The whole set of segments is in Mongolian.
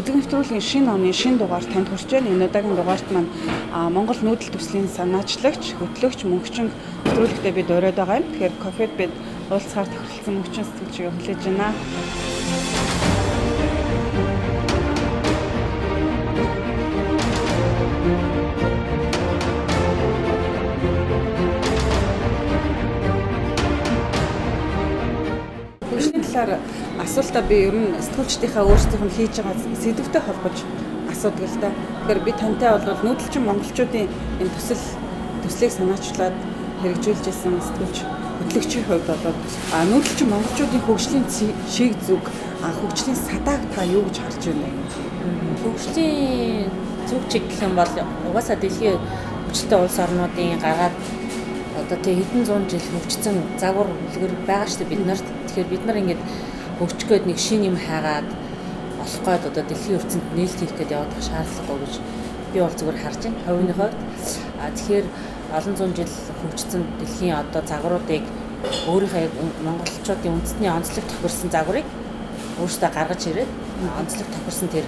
Өдөр нэвтрүүлгийн шинэ оны шинэ дугаар танд хүрч байна. Энэ удаагийн дугаарт маань Монгол нүүдэл төслийн санаачлагч, хөтлөгч, мөнгөчин нэвтрүүлэгтээ бид ураад байгаа юм. Тэгэхээр кофед бид уулзахаар тохиролцсон мөнгөчин сэтгэлжийг хүлээж байна. Асуултаа би ер нь сэтгүүлчдийнхаа өөрсдийнх нь хийж байгаа сэдвтэй холбож асуудаг л да. Тэгэхээр би тантай бол нүүдэлчин монголчуудын энэ төслийг санаачлаад хэрэгжүүлж ирсэн сэтгүүлч хөтлөгчийн хувьд бол нүүдэлчин монголчуудын хөгжлийн шийг зүг хөгжлийн садааг та юу гэж харж байна вэ? Хөгжлийн зүг чиг гэх юм бол угаасаа дэлхийн хөгжилтэй улс орнуудын гаргаад одоо тэг хэдэн зуун жил хөгжсөн загвар үлгэр байгаа шүү дээ бид нарт. Тэгэхээр бид нар ингээд хөгжгөөд нэг шин юм хайгаад олох гээд одоо дэлхийн ертөнд нээлт хийх гээд явах шаардлагагүй гэж би бол зүгээр харж байна. Хувийн хувьд. Тэгэхээр олон зуун жил хөгжсөн дэлхийн одоо загваруудыг өөрийнхөө монголчуудын үндэсний онцлог тохирсон загварыг өөрсдөө гаргаж ирээд онцлог тохирсон тэр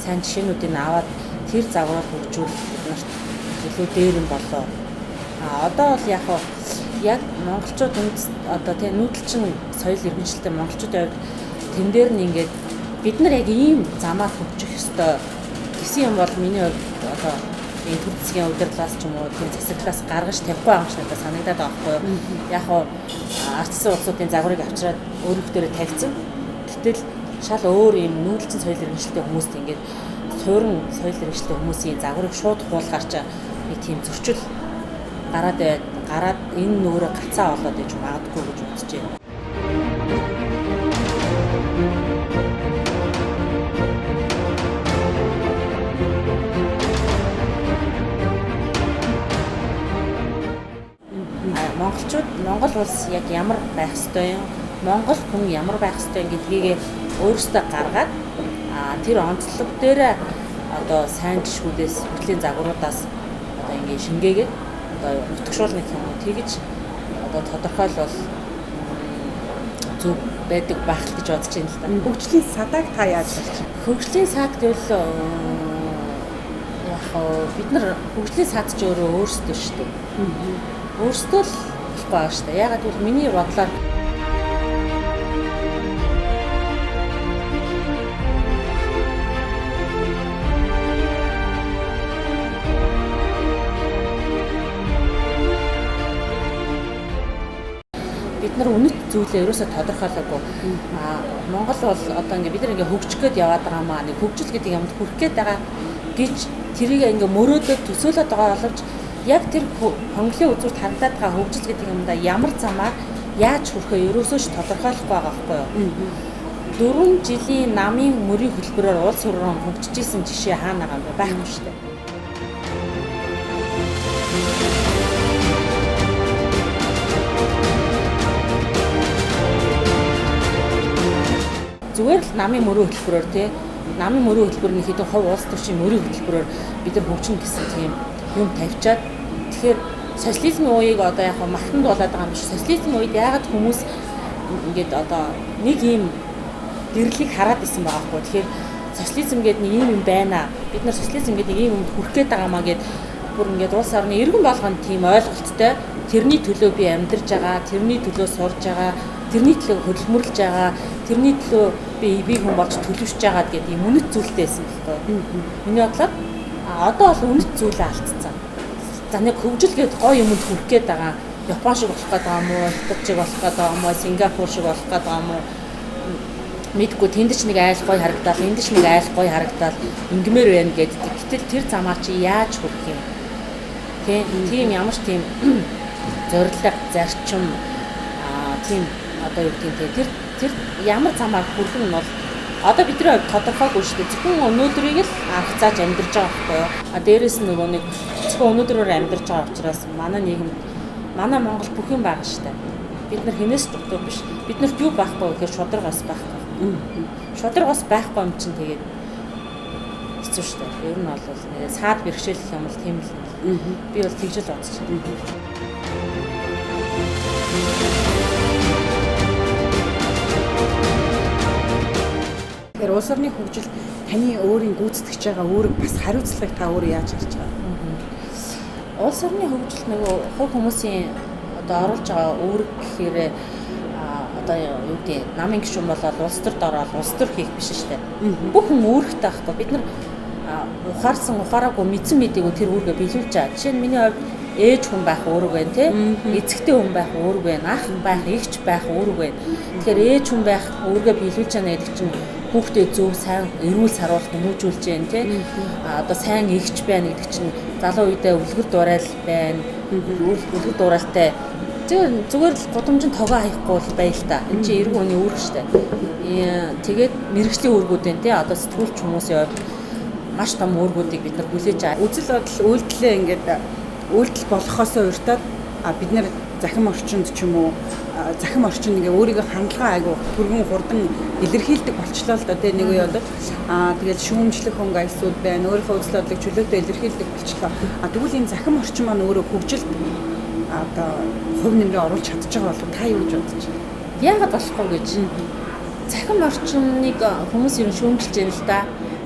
сайн жишээнүүдийг аваад тэр загвараар хөгжүүлэх бид нарт илүү дээр юм болоо. Одоо бол яг монголчууд одоо тийм нүүдэлчин соёл иргэншилтэй монголчуудын хувьд тэн дээр нь ингээд бид нар яг ийм замаар хөгжих ёстой гэсэн юм бол миний хувьд одоо энэ төр засгийн удирдлаас ч юм уу тийм засаглаас гаргаж тавихгүй байгаа юм шиг надад санагдаад байгаа байхгүй юу. Яг ардсан улсуудын загварыг авчираад өөрөөх дээрээ тавьсан. Гэтэл шал өөр ийм нүүдэлчин соёл иргэншилтэй хүмүүст ингээд суурин соёл иргэншилтэй хүмүүсийн загварыг шууд хуулгаар ч нэг тийм зөрчил гараад энэ нүрэ гацаа болоод иж магадгүй гэж үзэж байна. Монгол улс яг ямар байх ёстой юм? Монгол хүн ямар байх ёстой гэдгийг өөрөөсөө гаргаад тэр онцлог дээр одоо сайн жишгүүдээс хөтлийн загваруудаас одоо ингэ шингээгээд одоо нутгшуулна гэх юм уу тэгэж одоо тодорхойлол зүг байдаг байх гэж бодож байна л да. Хөгжлийн садааг та яаж харж байна? Хөгжлийн сад гэвэл яг бид нар хөгжлийн сад ч өөрөө өөрсдөө шүү дээ. Өөрсдөө л болохгүй байгаа шүү дээ. Ягаад гэвэл миний бодлоор бид нар үнэт зүйлээ ерөөсөө тодорхойлоогүй. Монгол бол одоо ингээ бид нар ингээ хөгжих гээд яваад байгаа маа нэг хөгжил гэдэг юмд хүрэх гээд байгаа гэж тэрийг ингээ мөрөөдөд төсөөлөд байгаа боловч яг тэр хонглын үзүүрт хандаад байгаа хөгжил гэдэг юмдаа ямар замаар яаж хүрэхээ ерөөсөө ч тодорхойлохгүй байгаа байхгүй юу. 4 жилийн намын мөрийн хөтөлбөрөөр улс орон хөгжижсэн жишээ хаана байгаа юм бэ? Байхгүй шүү дээ. Зүгээр л намын мөрийн хөтөлбөрөөр намын мөрийн хөтөлбөрийн хэдэн хувь улс төрчийн мөрийн хөтөлбөрөөр бид нар хөгжинэ гэсэн тийм юм тавьчаад тэгэхээр социализмын үеийг одоо яг мартанд болоод байгаа юм биш. Социализмын үед яагаад хүмүүс ингээд одоо нэг ийм гэрлийг хараад исэн байгаа хгүй. Тэгэхээр социализм гэдэг нэг ийм юм байна. Бид нар социализм гэдэг нэг ийм юмд хүрэх гээд байгаа маа гэд бүр ингээд улс орны иргэн болгонд тийм ойлголттой тэрний төлөө би амьдарч байгаа, тэрний төлөө сурж байгаа, тэрний төлөө хөдөлмөрлөж байгаа, тэрний төлөө би хүн болж төлөвшөж байгаа гэдэг юм үнэт зүйлтэйсэн байхгүй. Миний бодлоор одоо бол үнэт зүйлээ алдсан. За нэг хөгжил гэдэг гоё юмд хүрэх гээд байгаа. Япон шиг болох гээд байгаа юм уу? Хятад шиг болох гээд байгаа юм уу? Сингапур шиг болох гээд байгаа юм уу? Мэдгүй тэнд ч нэг айл гоё харагдал, энд ч нэг айл гоё харагдал ингмээр байна гэдэг. Гэтэл тэр замаар чи яаж хүрэх юм? Тийм ямар ч тийм зорилго, зарчим тийм одоо юу гэдэг тэр ямар замаар хүрэх нь бол одоо бидний хувьд тодорхойгүй шүү дээ. Зөвхөн өнөөдрийг л анх зааж амьдарч байгаа байхгүй юу? Дээрээс нь нөгөө нэг зөвхөн өнөөдрөөр амьдарч байгаа учраас манай нийгэм, манай Монгол бүх юм байгаа шүү дээ. Бид нар хинээс дутуу биш. Биднэрт юу байхгүй гэхээр шударгаас байхгүй. Шударгаас байхгүй юм чинь тэгээд хэцүү шүү дээ. Ер нь бол саад бэрхшээлх юм бол тийм л. Би бол тэгж л бодож байна. Тэгэхээр улс орны хөгжил таны өөрийн гүйцэтгэж байгаа үүрэг бас хариуцлагыг та өөрөө яаж харж байгаа? Улс орны хөгжил нөгөө хувь хүмүүсийн одоо оруулж байгаа үүрэг гэхээр одоо юу гэдэг намын гишүүн болоод улс төрд ороод улс төр хийх биш шүү дээ. Бүхэн үүрэгтэй байхгүй. Бид нар ухаарсан ухаараагүй мэдсэн мэдээгүй тэр үүргээ биелүүлж байгаа. Жишээ нь миний хувьд ээж хүн байх үүрэг байна тий. Эцэгтэй хүн байх үүрэг байна. Ах байх, эгч байх үүрэг байна. Тэгэхээр ээж хүн байх үүргээ биелүүлж байгаа гэдэг чинь хүүхдээ зөв сайн эрүүл саруулах хүмүүжүүлж जैन тий. Одоо сайн эгч байна гэдэг чинь залуу үедээ үлгэр дуурайл байна. Үлгэр дуурайлтай зүгээр л гудамжинд тогоо хаяхгүй байл та. Энд чинь эрг хүний үүрэг штэ. Тэгээд мэрэгжлийн үүргүүд байна тий. Одоо сэтгүүлч хүмүүсийн хувьд маш том үүргүүдийг бид нар хүлээж аваа. Үзэл бодол үйлдэлээ ингээд үйлдэл болохоос урьдаад бид нэр захим орчинд ч юм уу захим орчинд ингээ өөрийгөө хандлага айгу түргэн хурдан илэрхийлдэг болчлоо л да тий нэг үе болоод тэгэл шүүмжлэх хөнгө альсууд байна өөрийнхөө үзэл бодлыг чөлөөтэй илэрхийлдэг болчлоо тэгвэл энэ захим орчин маань өөрөө хөгжилд одоо хувь нэмрээ оруулж чадчих байгаа бол та юу гэж бодож байна? Яагаад болохгүй гэж захим орчныг хүмүүс ер нь шүүмжилж байна л да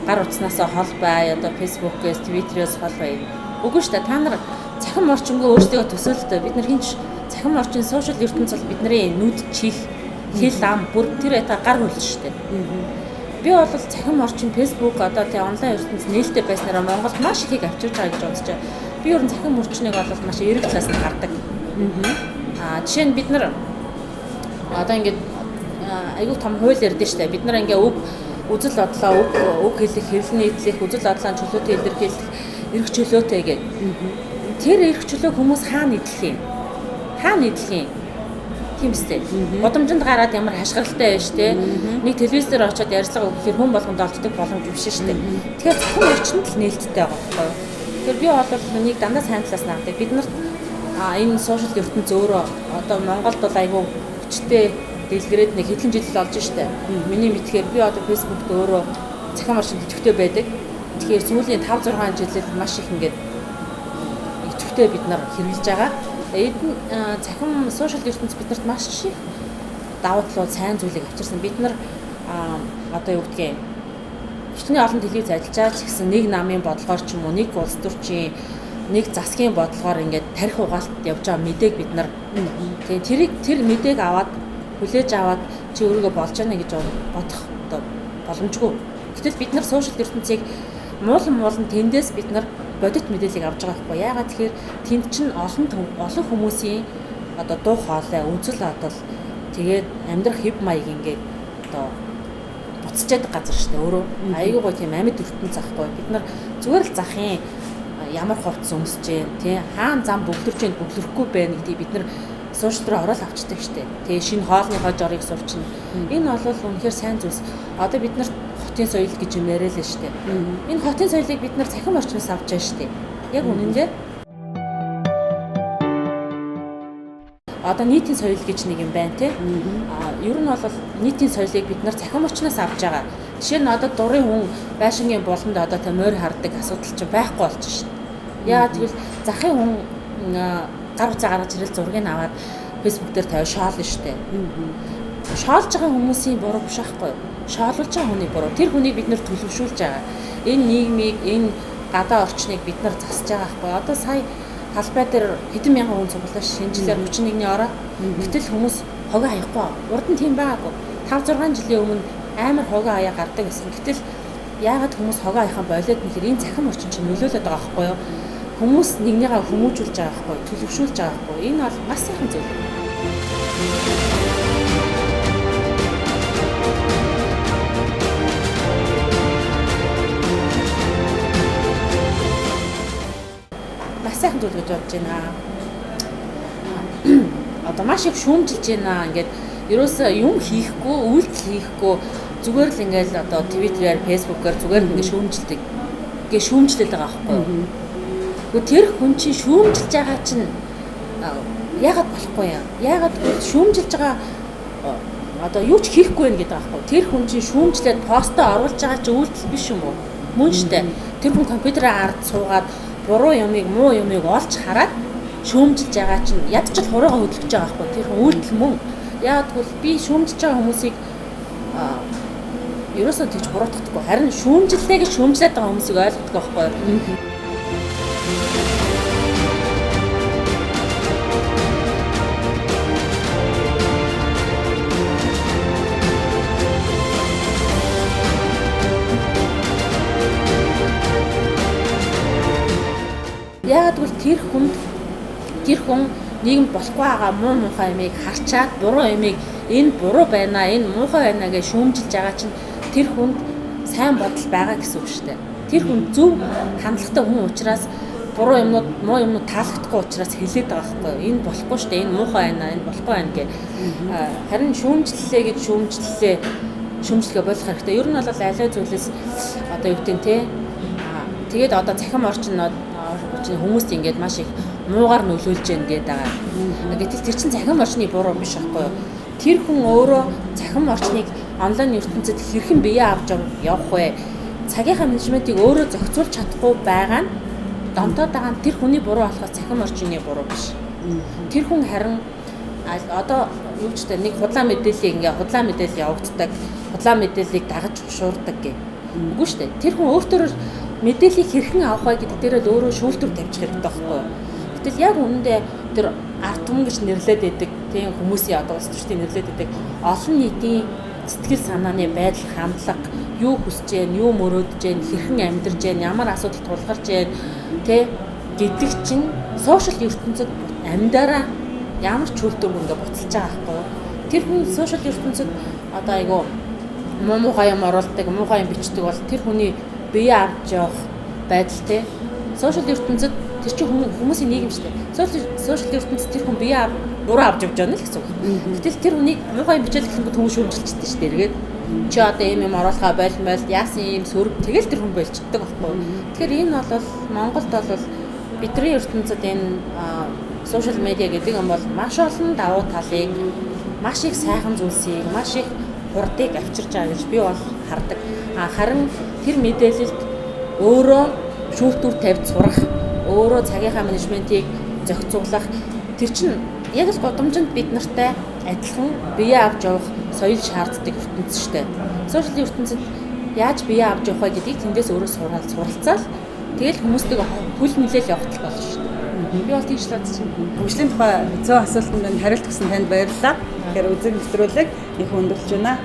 гар утснасаа хол бай одоо фэйсбүүкээс твиттерээс хол бай үгүй шүү дээ та нар захим орчингөө өөрсдөө төсөөлөлтөө бид нар хинч захим орчин сошиал ертөнц бол бидний нүд чих хэл ам бүр тэр та гар хөл шүү дээ. Би бол захим орчин фэйсбүүк одоо тий онлайн ертөнц нээлттэй байснараа Монголд маш ихийг авчирч байгаа гэж бодож байна. Би ер нь захим орчныг бол маш эрэг талаас нь хардаг. Жишээ нь бид нар одоо ингээд айгүй том хууль ярьдэн шүү дээ. Бид нар ингээ үзэл бодлоо үг хэлэх, хэвлэл нийтлэх, үзэл бодлоо чөлөөтэй илэрхийлэх, эрх чөлөөтэй гэдэг. Тэр эрх чөлөө хүмүүс хаана нийтлэх юм? Хаана нийтлэх юм? Тийм үстэй. Годамжинд гараад ямар хашгиралтай байж тээ. Нэг телевизээр очиод ярьцлага өгөхөөр хүн болгонд олддог боломж биш шүү дээ. Тэгэхээр захын орчинд л нээлттэй байгаа байхгүй юу? Тэгэхээр би бол нэг дандаа сайн талаас наадаг. Бид нарт энэ сошиал ертөнц өөрөө одоо Монголд бол айгүй хүчтэй дэлгэрээд нэг хэдэн жил болж штэ. Миний мэдхээр би одоо фэйсбүүкт өөрөө захин орчинд идэвхтэй байдаг. Тэгэхээр сүүлийн 5-6 жилээр маш их ингээд идэвхтэй бид нар хэрэгжилж байгаа. Энэ захин сошиал ертөнц биднэрт маш их давуу талууд сайн зүйлийг авчирсан. Бид нар одоо юу гэдгийг хичнээн олон телевиз ажиллаж ч гэсэн нэг намын бодлогоор ч юм уу нэг улс төрчийн нэг засгийн бодлогоор ингээд тарих угаалт явж байгаа мэдээг бид нар тэр мэдээг аваад хүлээж аваад чи өөрийгөө болж яана гэж бодох одоо боломжгүй. Гэтэл бид нар сошиал ертөнцийг муулан тэндээс бид нар бодит мэдээллийг авч байгаа байхгүй. Яагаад тэгэхээр тэнд чинь олон хүмүүсийн одоо дуу хоолой, үзэл бодол тэгээд амьдрах хэв маяг ингээд одоо буцчаад газар шүү дээ. Өөрөө аягүй гоо тийм амьд ертөнц ахгүй. Бид нар зүгээр л захын ямар хувцс өмсөж जैन тий хаана зам бөглөрч जैन бөглөхгүй байна гэдгийг бид нар сошиал руу ороод авчдаг штеп. Тэгээ шинэ хоолныхоо жорыг сурчна. Энэ бол үнэхээр сайн зүйлс. Одоо бид нар хотын соёл гэж юм яриа л штеп. Энэ хотын соёлыг бид нар захин орчноос авч байгаа штеп. Яг үнэндээ одоо нийтийн соёл гэж нэг юм байна тий. Ер нь бол нийтийн соёлыг бид нар захин орчноос авч байгаа. Жишээ нь одоо дурын хүн байшингийн булганд одоо тэ морь хардаг асуудал чинь байхгүй болж штеп. Яа тэгвэл захын хүн гар утсаа гаргаж ирэл зургийг аваад фэйсбүүк дээр тавь шаална штэ. Шаалж байгаа хүмүүсийн буруу биш аахгүй юу? Шаалуулж байгаа хүний буруу. Тэр хүнийг бид нэр төлөвшүүлж байгаа. Энэ нийгмийг, энэ гадаа орчныг бид нар засаж байгаа аахгүй юу? Одоо сая талбай дээр хэдэн мянган хүн цуглаа шинжилээр 31-ний ороо. Гэтэл хүмүүс хогоо хаяхгүй. Урд нь тийм байгаагүй. 5-6 жилийн өмнө амар хогоо хаяа гардаг гэсэн. Гэтэл яагаад хүмүүс хогоо хаяхан болоод нэхэр энэ захим орчин чинь нөлөөлөд байгаа аахгүй юу? Хүмүүс нэгнийгээ хүмүүжүүлж байгаа байхгүй, төлөвшүүлж байгаа байхгүй. Энэ бол маш сайхан зүйл. Маш сайхан зүйл гэж бодож байна. Одоо маш их шүүмжилж байна. Ингээд ерөөсөө юм хийхгүй, үйлдэл хийхгүй зүгээр л ингээл одоо твиттерээр, фэйсбүүкээр зүгээр ингээд шүүмжилдэг. Ингээд шүүмжлээд байгаа байхгүй юу? Тэр хүн чинь шүүмжилж байгаа чинь яагаад болохгүй юм? Яагаад шүүмжилж байгаа одоо юу ч хийхгүй байх гэдэг аахгүй. Тэр хүн чинь шүүмжлээд постоо оруулж байгаа чинь үйлдэл биш юм уу? Мөн штэ. Тэр хүн компьютерээ ард суугаад буруу юмыг, муу юмыг олж хараад шүүмжилж байгаа чинь ядчил хуруугаа хөдөлгөж байгаа аахгүй. Тэр хүн үйлдэл мөн. Яагаад гэвэл би шүүмжилж байгаа хүмүүсийг ерөөсөө тэгж буруутгахгүй. Харин шүүмжлэлээ гэж шүүмжлээд байгаа хүмүүсийг ойлгохгүй байхгүй юу? Яг тэгвэл тэр хүн нийгэмд болохгүй байгаа муу муухай юмыг харчаад буруу юмыг энэ буруу байна, энэ муухай байна гэж шүүмжилж байгаа чинь тэр хүнд сайн бодол байгаа гэсэн үг шүү дээ. Тэр хүн зөв хандлагатай хүн учраас буруу юмнууд, муу юмнууд таалагдахгүй учраас хэлээд байгаа байхгүй юу? Энэ болохгүй шүү дээ, энэ муухай байна, энэ болохгүй байна гэх. Харин шүүмжлэлээ гэж шүүмжлэгээ болох хэрэгтэй. Ер нь бол аливаа зүйлээс одоо юу гэдэг те тэгээд одоо цахим орчин хүмүүст ингээд маш их муугаар нөлөөлж гэн гээд байгаа. Гэтэл тэр чинь цахим орчны буруу биш байхгүй юу? Тэр хүн өөрөө цахим орчныг онлайн ертөнцид хэрхэн бие авч явах вэ? Цагийнхаа менежментийг өөрөө зохицуулж чадахгүй байгаа нь домтоод байгаа нь тэр хүний буруу болохоос цахим орчны буруу биш. Тэр хүн харин одоо юу ч гэдэг нэг худлаа мэдээллийг ингээ худлаа мэдээлэл явагддаг, худлаа мэдээллийг дагаж шуурдаг гэх. Үгүй шүү дээ. Тэр хүн өөртөө мэдээллийг хэрхэн авах вэ гэдэг дээр л өөрөө шүүлтүр тавьчих хэрэгтэй байхгүй юу? Гэтэл яг үнэндээ тэр арт түмэн гэж нэрлээд байдаг тийм хүмүүсийн одоо улс төрчдийн нэрлээд байдаг олон нийтийн сэтгэл санааны байдал хандлага юу хүсэж гэн, юу мөрөөдөж гэн, хэрхэн амьдарч гэн, ямар асуудал тулгарч гэн тэ гэдэг чинь сошиал ертөнцид амьдараа ямар ч үйлдвэр ингээ буцалж байгаа байхгүй юу? Тэр хүн сошиал ертөнцид одоо айгу муухай юм оруулдаг, муухай юм бичдэг бол тэр хүний бие авч явах байдал те сошиал ертөнцид тэр чинь хүмүүсийн нийгэм шүү дээ. Сошиал ертөнцид тэр хүн бие буруу авч явж байгаа нь л гэсэн үг. Гэтэл тэр хүнийг муухай юм бичээд гэхэд хүмүүс шүүмжилчихдээ шүү дээ. Эргээд чи одоо юм оруулахаа бойл яасан юм сөрөг тэгэл тэр хүн болчихдог байхгүй юу? Тэгэхээр энэ бол Монголд бол бидний ертөнцид энэ сошиал медиа гэдэг юм бол маш олон давуу талыг, маш их сайхан зүйлсийг, маш их хурдыг авчирч байгаа гэж би бол хардаг. Харин тэр мэдээлэлд өөрөө шүүлтүр тавьж сурах, өөрөө цагийнхаа менежментийг зохицуулах тэр чинь яг л годомжинд бид нартай адилхан бие авч явах соёл шаарддаг ертөнц шүү дээ. Сошиал ертөнцид яаж бие авч явах вэ гэдгийг тэндээс өөрөө суралцаал тэгэл хүмүүстэйгээ хүл нэлээл явах болно шүү дээ. Би бол тийш л бодож байна. Хөгжлийн тухай зөө асуултанд хариулт өгсөн танд баярлалаа. Тэгэхээр үзэг нэвтрүүлэг их өндөрлж байна.